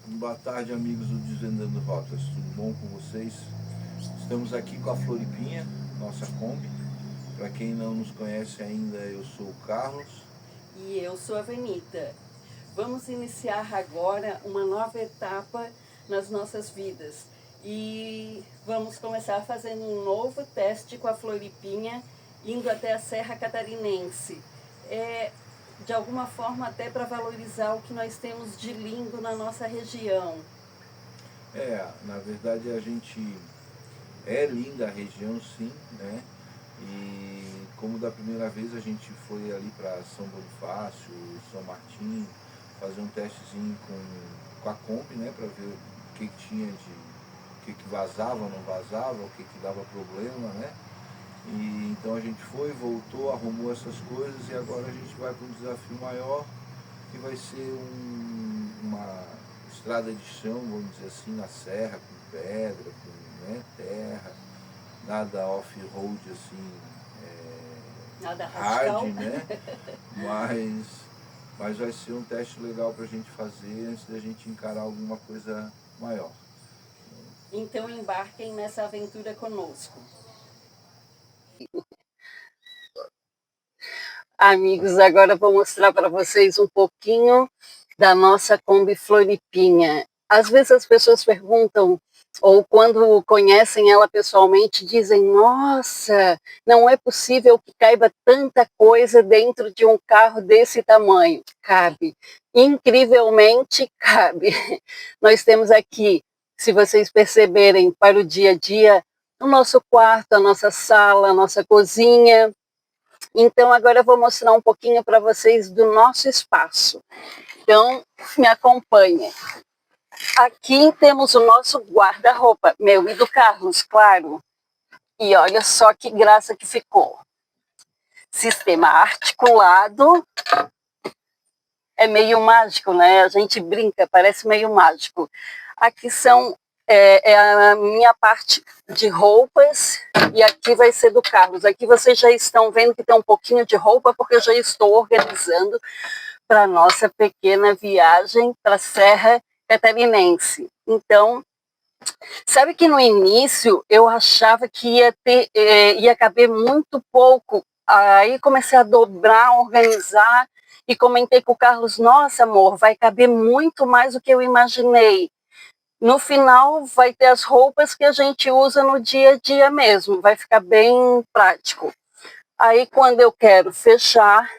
Boa tarde, amigos do Desvendando Rotas. Tudo bom com vocês? Estamos aqui com a Floripinha, nossa Kombi. Para quem não nos conhece ainda, eu sou o Carlos. E eu sou a Venita. Vamos iniciar agora uma nova etapa nas nossas vidas. E vamos começar fazendo um novo teste com a Floripinha, indo até a Serra Catarinense. De alguma forma até para valorizar o que nós temos de lindo na nossa região. Na verdade é linda a região, sim, né? E como da primeira vez a gente foi ali para São Bonifácio, São Martim, fazer um testezinho com a Kombi, né? Para ver o que tinha o que vazava, não vazava, o que dava problema, né? E então a gente foi, voltou, arrumou essas coisas e agora a gente vai para um desafio maior, que vai ser uma estrada de chão, vamos dizer assim, na serra, com pedra, com terra, nada off-road assim, Nada hard, radical. né? Mas vai ser um teste legal para a gente fazer antes da gente encarar alguma coisa maior. Então embarquem nessa aventura conosco. Amigos, agora vou mostrar para vocês um pouquinho da nossa Kombi Floripinha. Às vezes as pessoas perguntam, ou quando conhecem ela pessoalmente, dizem: nossa, não é possível que caiba tanta coisa dentro de um carro desse tamanho. Cabe, incrivelmente cabe. Nós temos aqui, se vocês perceberem, para o dia a dia, o nosso quarto, a nossa sala, a nossa cozinha. Então, agora eu vou mostrar um pouquinho para vocês do nosso espaço. Então, me acompanhem. Aqui temos o nosso guarda-roupa, meu e do Carlos, claro. E olha só que graça que ficou. Sistema articulado. É meio mágico, né? A gente brinca, parece meio mágico. Aqui é a minha parte de roupas e aqui vai ser do Carlos. Aqui vocês já estão vendo que tem um pouquinho de roupa, porque eu já estou organizando para a nossa pequena viagem para a Serra Catarinense. Então, sabe que no início eu achava que ia caber muito pouco. Aí comecei a dobrar, organizar e comentei com o Carlos: nossa, amor, vai caber muito mais do que eu imaginei. No final, vai ter as roupas que a gente usa no dia a dia mesmo, vai ficar bem prático. Aí, quando eu quero fechar,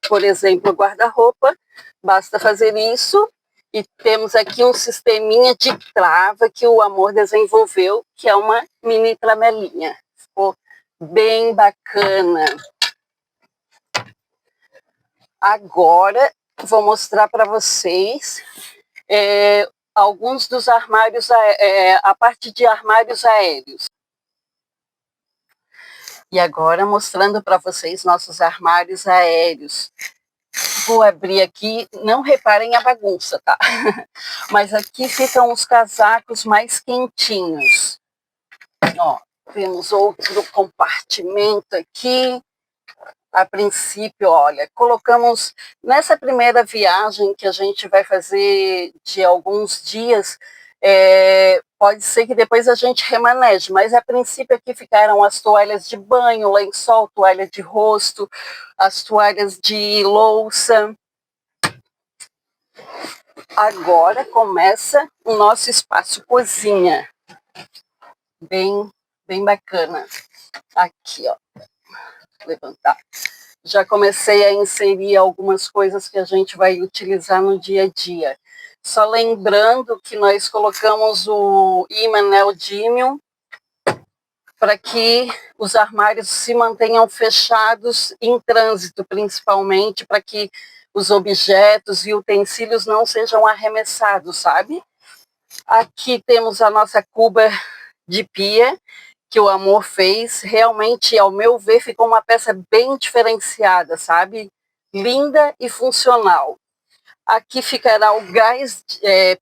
por exemplo, o guarda-roupa, basta fazer isso. E temos aqui um sisteminha de trava que o amor desenvolveu, que é uma mini tramelinha. Ficou bem bacana. Agora, vou mostrar para vocês alguns dos armários, a parte de armários aéreos. E agora mostrando para vocês nossos armários aéreos. Vou abrir aqui, não reparem a bagunça, tá? Mas aqui ficam os casacos mais quentinhos. Ó, temos outro compartimento aqui. A princípio, olha, colocamos nessa primeira viagem que a gente vai fazer de alguns dias, pode ser que depois a gente remaneje, mas a princípio aqui ficaram as toalhas de banho, lençol, toalha de rosto, as toalhas de louça. Agora começa o nosso espaço cozinha, bem bacana. Aqui, ó, vou levantar. Já comecei a inserir algumas coisas que a gente vai utilizar no dia a dia. Só lembrando que nós colocamos o imã neodímio para que os armários se mantenham fechados em trânsito, principalmente para que os objetos e utensílios não sejam arremessados, sabe? Aqui temos a nossa cuba de pia, que o amor fez. Realmente, ao meu ver, ficou uma peça bem diferenciada, sabe? Linda e funcional. Aqui ficará o gás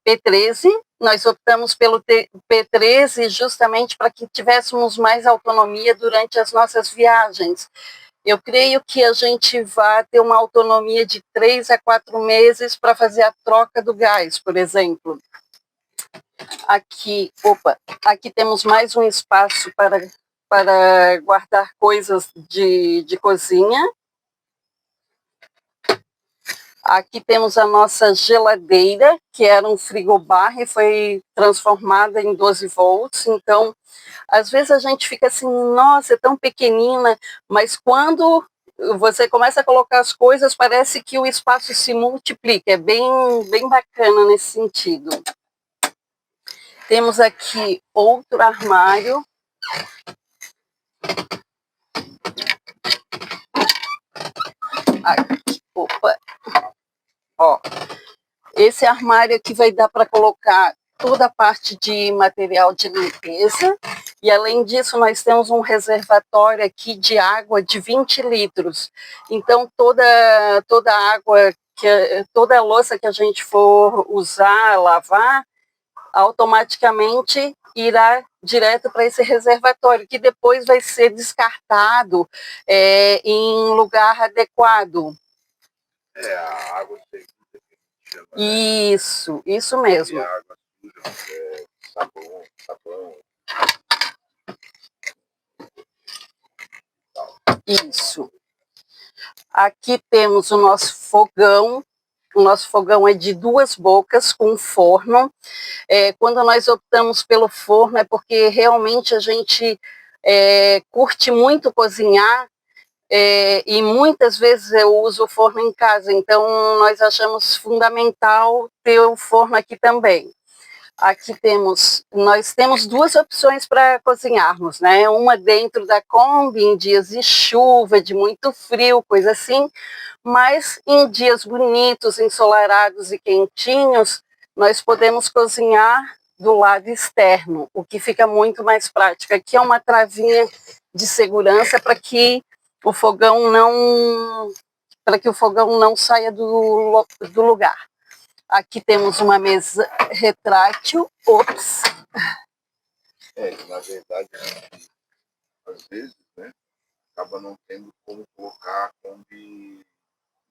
P13. Nós optamos pelo P13 justamente para que tivéssemos mais autonomia durante as nossas viagens. Eu creio que a gente vai ter uma autonomia de 3 a 4 meses para fazer a troca do gás, por exemplo. Aqui temos mais um espaço para guardar coisas de cozinha. Aqui temos a nossa geladeira, que era um frigobar e foi transformada em 12 volts. Então, às vezes a gente fica assim, nossa, é tão pequenina, mas quando você começa a colocar as coisas, parece que o espaço se multiplica. É bem bacana nesse sentido. Temos aqui outro armário. Aqui, ó, esse armário aqui vai dar para colocar toda a parte de material de limpeza. E além disso, nós temos um reservatório aqui de água de 20 litros. Então, toda a água, toda a louça que a gente for usar, lavar, automaticamente irá direto para esse reservatório, que depois vai ser descartado em lugar adequado. A água servida que a gente chama, Isso mesmo. E a água suja, sabão. Isso. Aqui temos o nosso fogão. O nosso fogão é de 2 bocas com forno. Quando nós optamos pelo forno é porque realmente a gente curte muito cozinhar e muitas vezes eu uso o forno em casa, então nós achamos fundamental ter o forno aqui também. Aqui nós temos 2 opções para cozinharmos, né? Uma dentro da Kombi, em dias de chuva, de muito frio, coisa assim, mas em dias bonitos, ensolarados e quentinhos, nós podemos cozinhar do lado externo, o que fica muito mais prático. Aqui é uma travinha de segurança para que o fogão não saia do lugar. Aqui temos uma mesa retrátil. Na verdade, às vezes, né, acaba não tendo como colocar a Kombi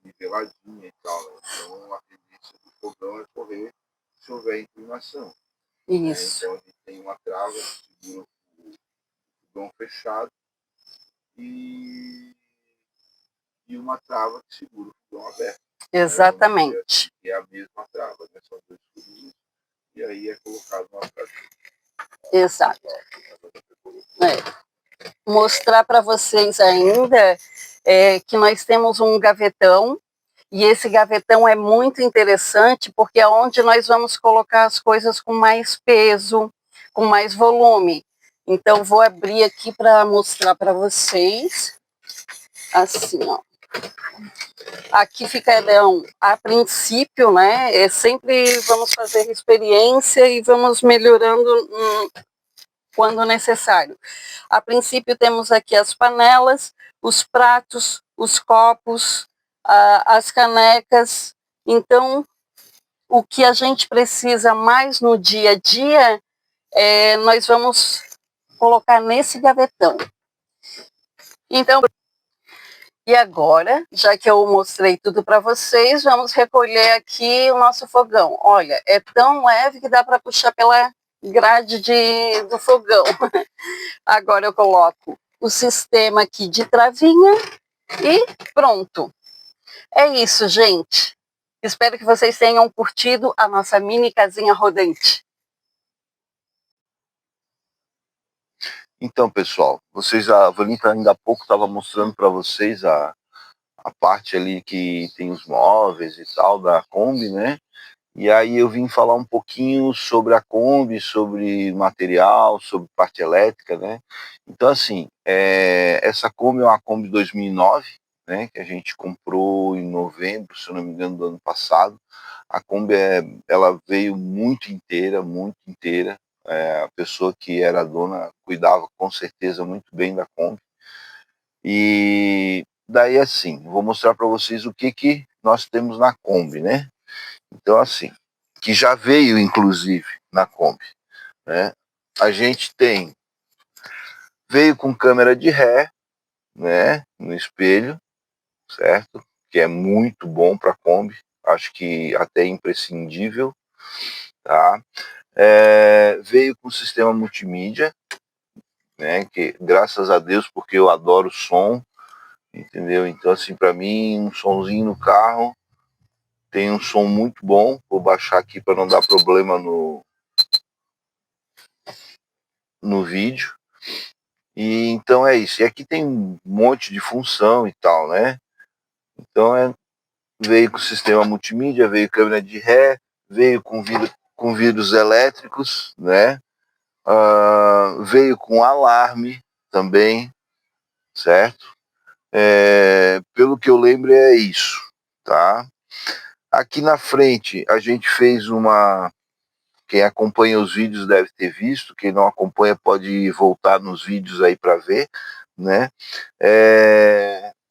niveladinha e tal, né? Então a tendência do fogão é correr se houver inclinação. Isso. Então a gente tem uma trava que segura o fogão fechado e uma trava que segura o fogão aberto. Exatamente. É a mesma trava, né? São 2 furinhos e aí é colocado uma travinha. Exato. Mostrar para vocês ainda que nós temos um gavetão, e esse gavetão é muito interessante porque é onde nós vamos colocar as coisas com mais peso, com mais volume. Então, vou abrir aqui para mostrar para vocês. Assim, ó. Aqui ficarão, a princípio, né? Sempre vamos fazer experiência e vamos melhorando quando necessário. A princípio, temos aqui as panelas, os pratos, os copos, as canecas. Então, o que a gente precisa mais no dia a dia, nós vamos colocar nesse gavetão. Então, e agora, já que eu mostrei tudo para vocês, vamos recolher aqui o nosso fogão. Olha, é tão leve que dá para puxar pela grade do fogão. Agora eu coloco o sistema aqui de travinha e pronto. É isso, gente. Espero que vocês tenham curtido a nossa mini casinha rodante. Então, pessoal, a Valinka ainda há pouco estava mostrando para vocês a parte ali que tem os móveis e tal da Kombi, né? E aí eu vim falar um pouquinho sobre a Kombi, sobre material, sobre parte elétrica, né? Então, assim, essa Kombi é uma Kombi 2009, né? Que a gente comprou em novembro, se eu não me engano, do ano passado. A Kombi, ela veio muito inteira, muito inteira. A pessoa que era dona cuidava com certeza muito bem da Kombi. E daí, assim, vou mostrar para vocês o que nós temos na Kombi, né? Então, assim, que já veio, inclusive, na Kombi, né? A gente veio com câmera de ré, né, no espelho, certo? Que é muito bom para Kombi, acho que até imprescindível, tá? Veio com sistema multimídia, né, que graças a Deus, porque eu adoro som, entendeu? Então, assim, para mim, um sonzinho no carro tem um som muito bom. Vou baixar aqui para não dar problema no vídeo. E então é isso. E aqui tem um monte de função e tal, né? Então veio com sistema multimídia, veio câmera de ré, veio com vidros elétricos, né? Veio com alarme também, certo? Pelo que eu lembro é isso, tá? Aqui na frente a gente fez uma... Quem acompanha os vídeos deve ter visto, quem não acompanha pode voltar nos vídeos aí para ver, né?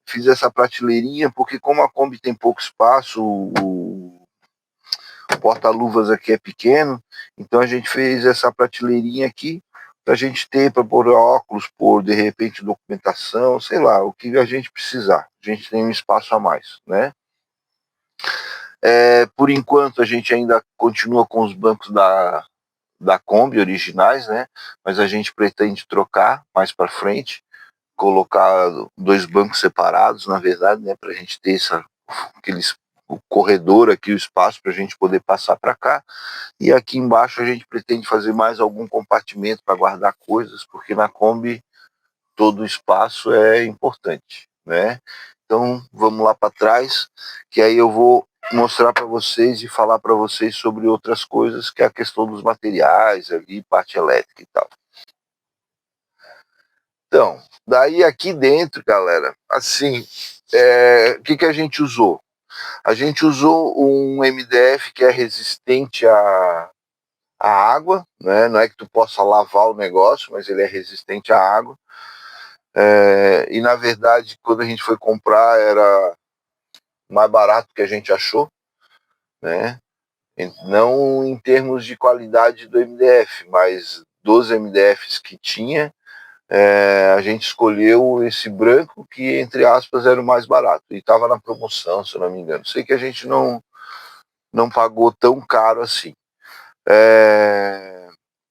Fiz essa prateleirinha porque como a Kombi tem pouco espaço, o porta-luvas aqui é pequeno, então a gente fez essa prateleirinha aqui para a gente ter, para pôr óculos, pôr de repente documentação, sei lá, o que a gente precisar. A gente tem um espaço a mais, né? Por enquanto a gente ainda continua com os bancos da Kombi originais, né? Mas a gente pretende trocar mais para frente, colocar 2 bancos separados, na verdade, né? Para a gente ter o corredor aqui, o espaço para a gente poder passar para cá. E aqui embaixo a gente pretende fazer mais algum compartimento para guardar coisas, porque na Kombi todo o espaço é importante, né? Então vamos lá para trás, que aí eu vou mostrar para vocês e falar para vocês sobre outras coisas, que é a questão dos materiais ali, parte elétrica e tal. Então, daí aqui dentro, galera, assim, o que a gente usou? A gente usou um MDF que é resistente à água, né? Não é que tu possa lavar o negócio, mas ele é resistente à água. E na verdade, quando a gente foi comprar, era mais barato que a gente achou, né? Não em termos de qualidade do MDF, mas dos MDFs que tinha, a gente escolheu esse branco que, entre aspas, era o mais barato. E estava na promoção, se eu não me engano. Sei que a gente não pagou tão caro assim.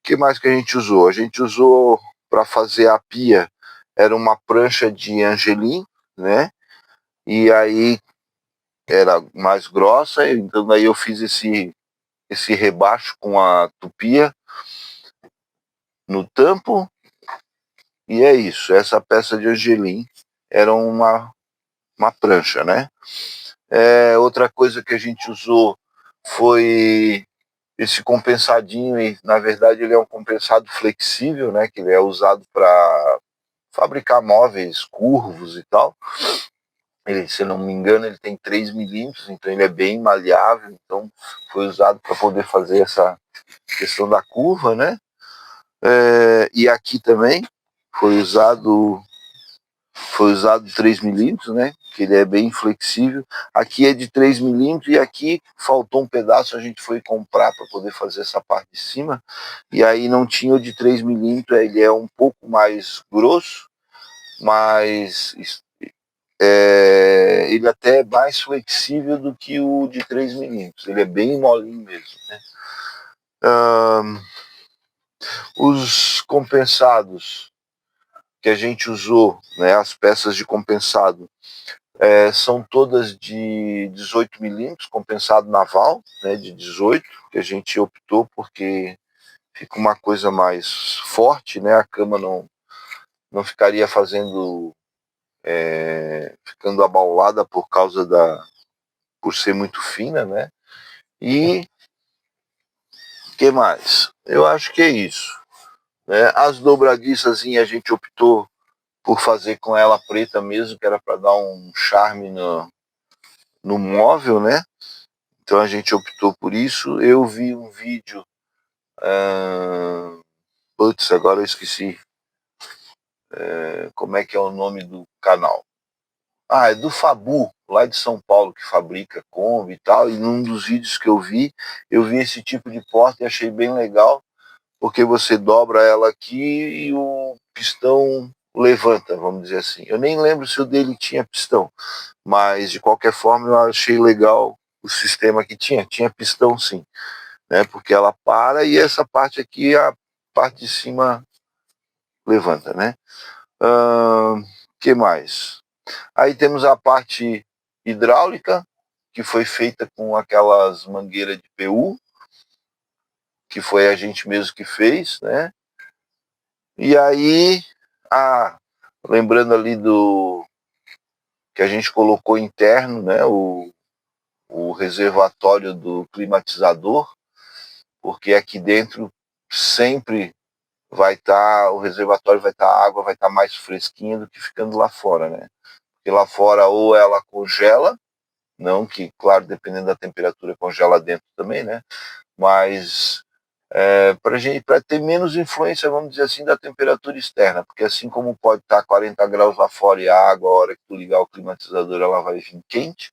Que mais que a gente usou? A gente usou para fazer a pia, era uma prancha de angelim, né? E aí era mais grossa, então daí eu fiz esse rebaixo com a tupia no tampo, e é isso. Essa peça de angelim era uma prancha, né? Outra coisa que a gente usou foi esse compensadinho, e na verdade ele é um compensado flexível, né? Que ele é usado para fabricar móveis curvos e tal. Ele, se eu não me engano, ele tem 3 milímetros, então ele é bem maleável, então foi usado para poder fazer essa questão da curva, né? E aqui também foi usado 3 milímetros, né? Que ele é bem flexível. Aqui é de 3 milímetros e aqui faltou um pedaço, a gente foi comprar para poder fazer essa parte de cima, e aí não tinha o de 3 milímetros, ele é um pouco mais grosso, mas ele até é mais flexível do que o de 3 milímetros, ele é bem molinho mesmo, né? Os compensados que a gente usou, né, as peças de compensado, são todas de 18 milímetros, compensado naval, né, de 18, que a gente optou porque fica uma coisa mais forte, né, a cama não ficaria ficando abaulada por ser muito fina, né? E que mais? Eu acho que é isso, né? As dobradiças a gente optou por fazer com ela preta mesmo, que era para dar um charme no móvel, né? Então a gente optou por isso. Eu vi um vídeo, putz, agora eu esqueci como é que é o nome do canal. É do Fabu, lá de São Paulo, que fabrica Kombi e tal, e num dos vídeos que eu vi esse tipo de porta e achei bem legal, porque você dobra ela aqui e o pistão levanta, vamos dizer assim. Eu nem lembro se o dele tinha pistão, mas de qualquer forma eu achei legal o sistema que tinha pistão sim, né? Porque ela para e essa parte aqui, a parte de cima levanta, né? Que mais? Aí temos a parte hidráulica, que foi feita com aquelas mangueiras de PU, que foi a gente mesmo que fez, né? E aí, lembrando ali do que a gente colocou interno, né? O reservatório do climatizador, porque aqui dentro sempre vai estar, o reservatório vai estar, a água vai estar mais fresquinha do que ficando lá fora, né? Porque lá fora ou ela congela, não que, claro, dependendo da temperatura, congela dentro também, né? Mas para ter menos influência, vamos dizer assim, da temperatura externa, porque assim como pode estar 40 graus lá fora e a água, a hora que tu ligar o climatizador, ela vai vir quente,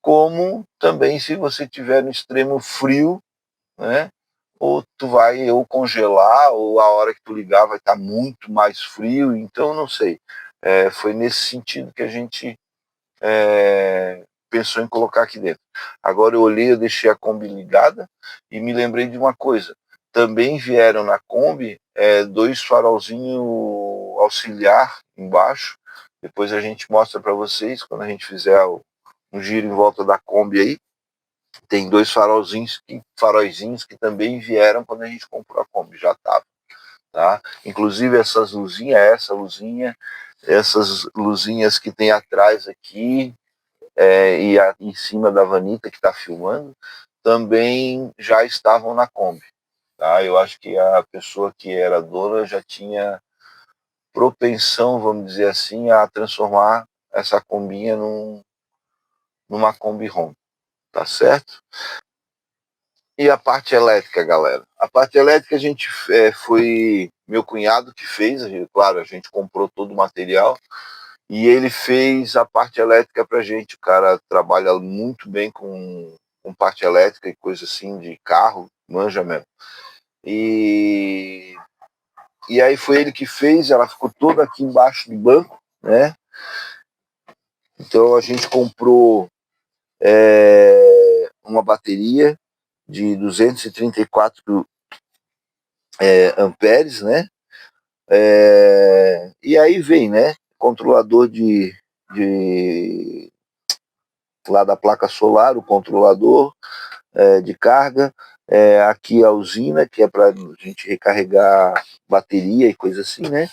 como também se você tiver no extremo frio, né? Ou tu vai ou congelar, ou a hora que tu ligar vai estar muito mais frio, então não sei. Foi nesse sentido que a gente pensou em colocar aqui dentro. Agora eu olhei, eu deixei a Kombi ligada e me lembrei de uma coisa. Também vieram na Kombi 2 farolzinhos auxiliar embaixo. Depois a gente mostra para vocês quando a gente fizer um giro em volta da Kombi aí. Tem 2 faróizinhos que também vieram quando a gente comprou a Kombi, já estava. Tá? Inclusive essas luzinhas, essas luzinhas que tem atrás aqui, em cima da Vanita que está filmando, também já estavam na Kombi. Tá? Eu acho que a pessoa que era dona já tinha propensão, vamos dizer assim, a transformar essa Kombinha numa Kombi Home, tá certo? E a parte elétrica, galera? A parte elétrica a gente foi meu cunhado que fez, claro, a gente comprou todo o material, e ele fez a parte elétrica pra gente. O cara trabalha muito bem com parte elétrica e coisa assim de carro, manja mesmo. E aí foi ele que fez, ela ficou toda aqui embaixo do banco, né? Então a gente comprou uma bateria de 234 amperes, né? E aí vem, né? Controlador de lá da placa solar, o controlador de carga, aqui a usina, que é para a gente recarregar bateria e coisa assim, né?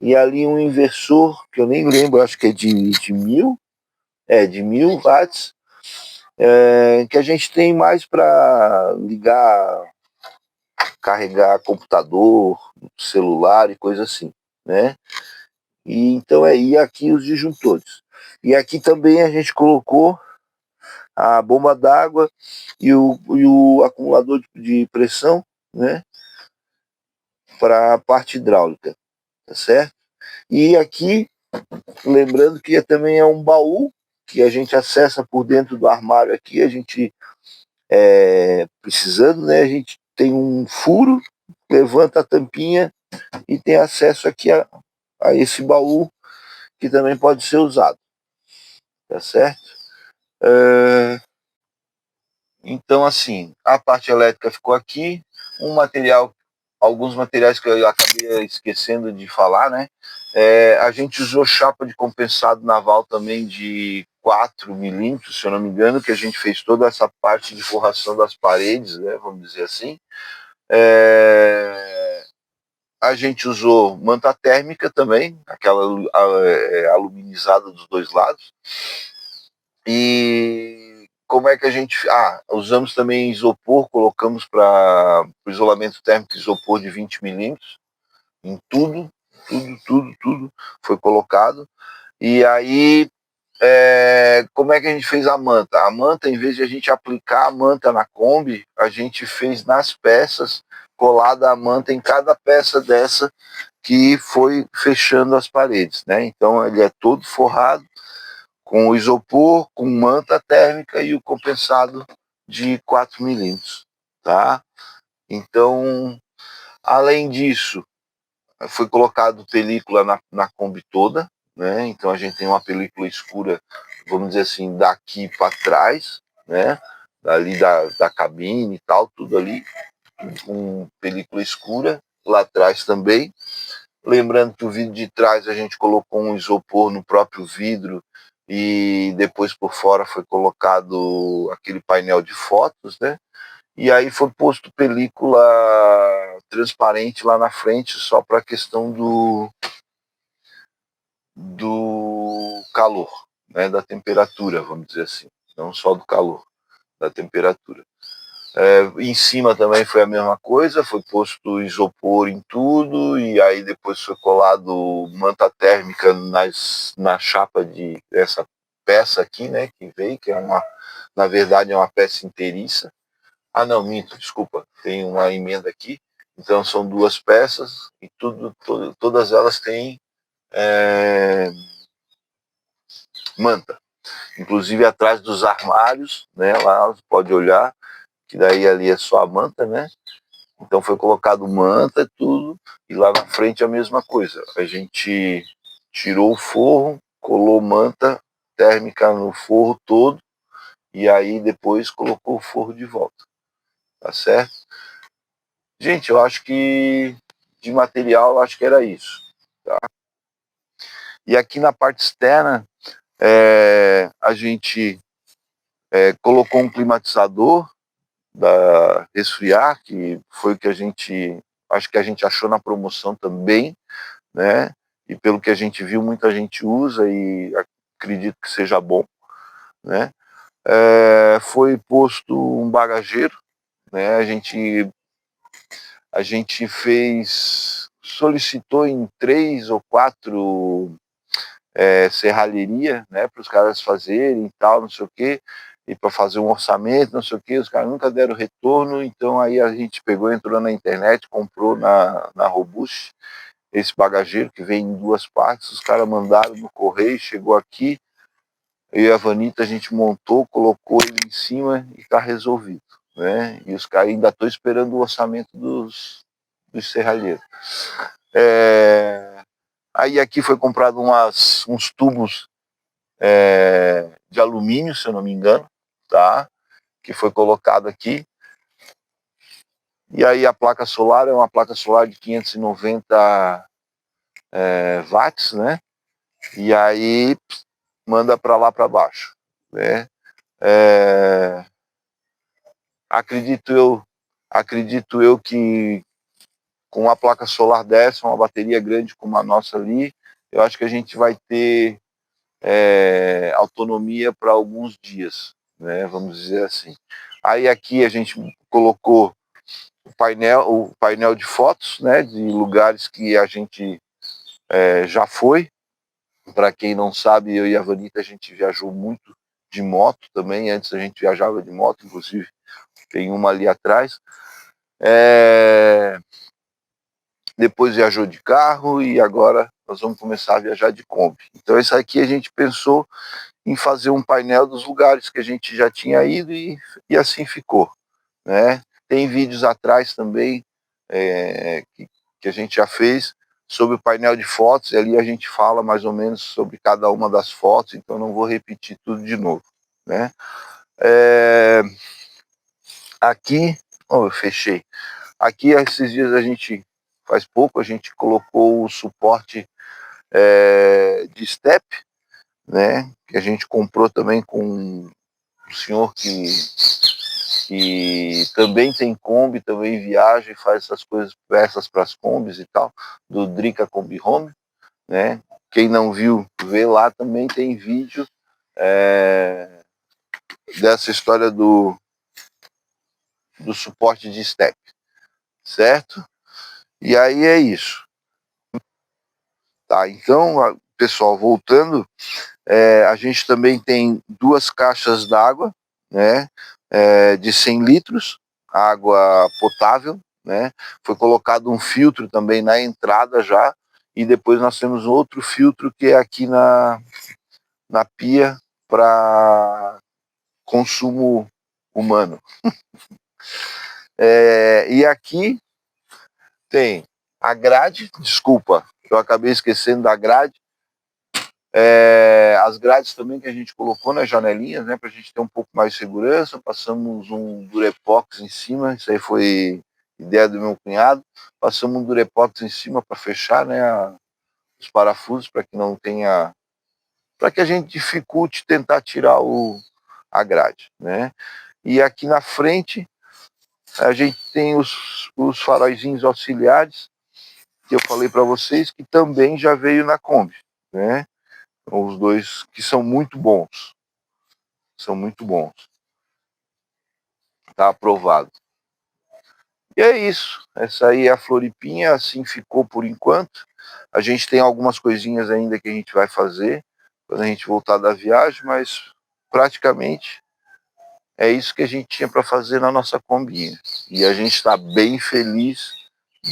E ali um inversor, que eu nem lembro, acho que é de 1000 watts, que a gente tem mais para ligar, carregar computador, celular e coisa assim, né? E então e aqui os disjuntores. E aqui também a gente colocou a bomba d'água e o acumulador de pressão, né? Para a parte hidráulica, tá certo? E aqui, lembrando que também é um baú que a gente acessa por dentro do armário aqui, a gente precisando, né? A gente tem um furo, levanta a tampinha e tem acesso aqui a esse baú que também pode ser usado, tá certo? Então, assim, a parte elétrica ficou aqui, alguns materiais que eu acabei esquecendo de falar, né? A gente usou chapa de compensado naval também de 4 milímetros, se eu não me engano, que a gente fez toda essa parte de forração das paredes, né, vamos dizer assim. A gente usou manta térmica também, aquela aluminizada dos 2 lados. E como é que a gente... usamos também isopor, colocamos para o isolamento térmico isopor de 20 milímetros, em tudo foi colocado. E aí, como é que a gente fez a manta? A manta, em vez de a gente aplicar a manta na Kombi, a gente fez nas peças, colada a manta em cada peça dessa que foi fechando as paredes, né? Então ele é todo forrado com o isopor, com manta térmica e o compensado de 4 milímetros, tá? Então, além disso, foi colocado película na Kombi toda, né? Então a gente tem uma película escura, vamos dizer assim, daqui para trás, né? Ali da cabine e tal, tudo ali com película escura, lá atrás também. Lembrando que o vidro de trás a gente colocou um isopor no próprio vidro e depois por fora foi colocado aquele painel de fotos, né? E aí foi posto película transparente lá na frente só para a questão do calor, né? Da temperatura, vamos dizer assim, não só do calor, da temperatura. Em cima também foi a mesma coisa, foi posto isopor em tudo e aí depois foi colado manta térmica na chapa de essa peça aqui, né, que veio, que é na verdade é uma peça inteiriça. Ah não, minto, desculpa, tem uma emenda aqui, então são duas peças e todas elas têm manta, inclusive atrás dos armários, né, lá você pode olhar, que daí ali é só a manta, né? Então foi colocado manta, tudo, e lá na frente a mesma coisa. A gente tirou o forro, colou manta térmica no forro todo, e aí depois colocou o forro de volta. Tá certo? Gente, eu acho que de material, eu acho que era isso. Tá? E aqui na parte externa, a gente colocou um climatizador da resfriar, que foi o que acho que a gente achou na promoção também, né? E pelo que a gente viu, muita gente usa e acredito que seja bom, né? Foi posto um bagageiro, né? A gente solicitou em 3 ou 4 serralheria, né? Para os caras fazerem e tal, não sei o quê, e para fazer um orçamento, não sei o quê, os caras nunca deram retorno, então aí a gente pegou, entrou na internet, comprou na Robust, esse bagageiro que vem em 2 partes, os caras mandaram no correio, chegou aqui, eu e a Vanita a gente montou, colocou ele em cima e está resolvido, né? E os caras ainda estão esperando o orçamento dos serralheiros. Aí aqui foi comprado uns tubos de alumínio, se eu não me engano, tá? Que foi colocado aqui. E aí a placa solar é uma placa solar de 590 watts, né? E aí manda para lá para baixo, né? Acredito eu que com uma placa solar dessa, uma bateria grande como a nossa ali, eu acho que a gente vai ter autonomia para alguns dias, né? Vamos dizer assim. Aí aqui a gente colocou o painel de fotos, né? De lugares que a gente já foi. Para quem não sabe, eu e a Vanita, a gente viajou muito de moto também. Antes a gente viajava de moto, inclusive tem uma ali atrás. Depois viajou de carro e agora nós vamos começar a viajar de Kombi. Então isso aqui a gente pensou em fazer um painel dos lugares que a gente já tinha ido e assim ficou, né? Tem vídeos atrás também que a gente já fez sobre o painel de fotos, e ali a gente fala mais ou menos sobre cada uma das fotos, então não vou repetir tudo de novo, né? Aqui, eu fechei. Aqui esses dias faz pouco, a gente colocou o suporte de step, né? Que a gente comprou também com um senhor que também tem Kombi, também viaja e faz essas coisas, peças para as Kombis e tal, do Drica Kombi Home, né? Quem não viu, vê lá, também tem vídeo dessa história do suporte de step, certo? E aí é isso. Tá, então, pessoal, voltando, a gente também tem 2 caixas d'água, né, de 100 litros, água potável, né, foi colocado um filtro também na entrada já, e depois nós temos outro filtro que é aqui na pia para consumo humano. E aqui tem a grade, desculpa, eu acabei esquecendo da grade. As grades também que a gente colocou nas janelinhas, né, para a gente ter um pouco mais de segurança. Passamos um durepox em cima, isso aí foi ideia do meu cunhado. Passamos um durepox em cima para fechar, né, os parafusos, para que não tenha, para que a gente dificulte tentar tirar a grade, né. E aqui na frente a gente tem os faróizinhos auxiliares que eu falei para vocês, que também já veio na Kombi, né. Os dois que são muito bons. São muito bons. Tá aprovado. E é isso. Essa aí é a Floripinha, assim ficou por enquanto. A gente tem algumas coisinhas ainda que a gente vai fazer quando a gente voltar da viagem, mas praticamente é isso que a gente tinha para fazer na nossa combinha. E a gente está bem feliz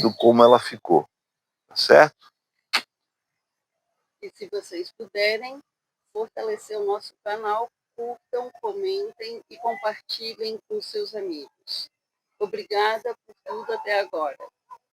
do como ela ficou. Tá certo? E se vocês puderem fortalecer o nosso canal, curtam, comentem e compartilhem com seus amigos. Obrigada por tudo até agora.